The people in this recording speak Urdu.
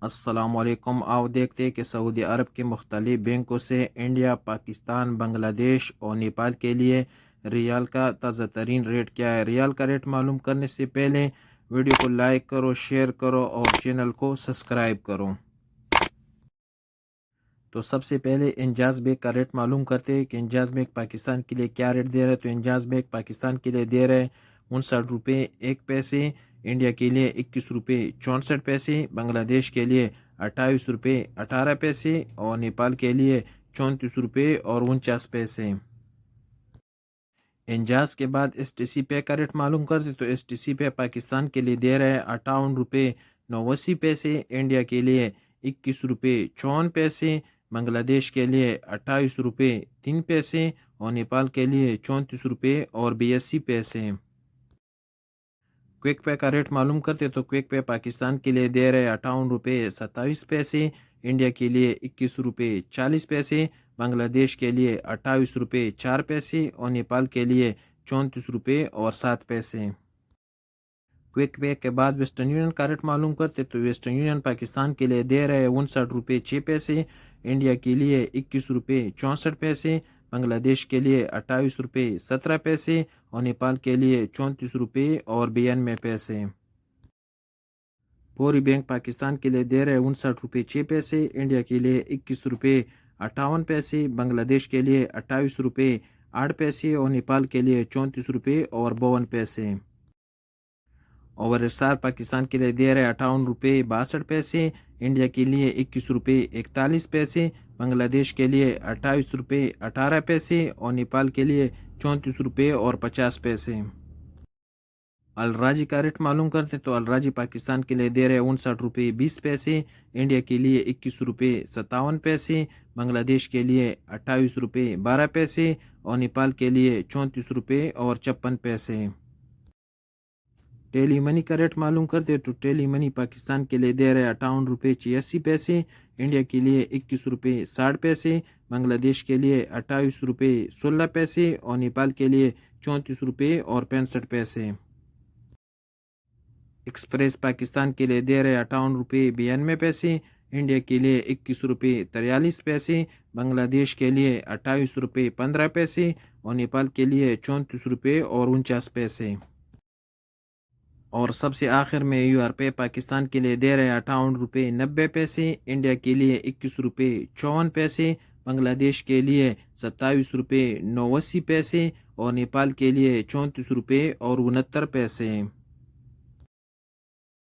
السلام علیکم۔ آؤ دیکھتے کہ سعودی عرب کے مختلف بینکوں سے انڈیا، پاکستان، بنگلہ دیش اور نیپال کے لیے ریال کا تازہ ترین ریٹ کیا ہے۔ ریال کا ریٹ معلوم کرنے سے پہلے ویڈیو کو لائک کرو، شیئر کرو اور چینل کو سبسکرائب کرو۔ تو سب سے پہلے انجاز بیگ کا ریٹ معلوم کرتے ہیں کہ انجاز بیگ پاکستان کے لیے کیا ریٹ دے رہے۔ تو انجاز بیگ پاکستان کے لیے دے رہے 59 روپے 1 پیسے، انڈیا کے لیے 21 روپے 64 پیسے، بنگلہ دیش کے لیے 28 روپے 18 پیسے اور نیپال کے لیے 34 روپے اور 49 پیسے۔ انجاز کے بعد ایس ٹی سی پے کا ریٹ معلوم کرتے تو ایس ٹی سی پے پاکستان کے لیے دے رہے 58 روپے 89 پیسے، انڈیا کے لیے 21 روپے 54 پیسے، بنگلہ دیش کے لیے 28 روپے 3 پیسے اور نیپال کے لیے 34 روپے اور 82 پیسے۔ کوئک پے کا ریٹ معلوم کرتے تو کوئک پے پاکستان کے لیے دے رہے 58 روپے 27 پیسے، انڈیا کے لیے 21 روپے 40 پیسے، بنگلہ دیش کے لیے 28 روپے 4 پیسے اور نیپال کے لیے 34 روپے اور 7 پیسے۔ کوئک پے کے بعد ویسٹرن یونین کا ریٹ معلوم کرتے تو ویسٹرن یونین پاکستان کے لیے دے رہے 59 روپے 6 پیسے، انڈیا کے لیے 21 روپے 64 پیسے، بنگلہ دیش کے لیے 28 روپے 17 پیسے اور نیپال کے لیے 34 روپے اور 92 پیسے۔ پوری بینک پاکستان کے لیے دے رہے 59 روپے 6 پیسے، انڈیا کے لیے 21 روپے 58 پیسے، بنگلہ دیش کے لیے 28 روپے 8 پیسے اور نیپال کے لیے 34 روپے اور 52 پیسے۔ اوور اسٹار پاکستان کے لیے دے رہے 58 روپے 62 پیسے، انڈیا کے لیے 21 روپے 41 پیسے، بنگلہ دیش کے لیے 28 روپے 18 پیسے اور نیپال کے لیے 34 روپے اور 50 پیسے۔ الراجی کا ریٹ معلوم کرتے تو الراجی پاکستان کے لیے دے رہے 59 روپے 20 پیسے، انڈیا کے لیے 21 روپے 57 پیسے، بنگلہ دیش کے لیے 28 روپے 12 پیسے اور نیپال کے لیے 34 روپے اور 56 پیسے۔ ٹیلی منی کا ریٹ معلوم کرتے تو ٹیلی منی پاکستان کے لیے دے رہے 58 روپے 86 پیسے، انڈیا کے لیے 21 روپے 60 پیسے، بنگلہ دیش کے لیے 28 روپے 16 پیسے اور نیپال کے لیے 34 روپے اور 65 پیسے۔ ایکسپریس پاکستان کے لیے دے رہے 58 روپے 92 پیسے، انڈیا کے لیے 21 روپے 43 پیسے، بنگلہ دیش کے لیے 28 روپے 15 پیسے اور نیپال کے لیے 34 روپے اور 49 پیسے۔ اور سب سے آخر میں یو آر پے پاکستان کے لیے دے رہے 58 روپے 90 پیسے، انڈیا کے لیے 21 روپے 54 پیسے، بنگلہ دیش کے لیے 27 روپے 89 پیسے اور نیپال کے لیے 34 روپے اور 69 پیسے۔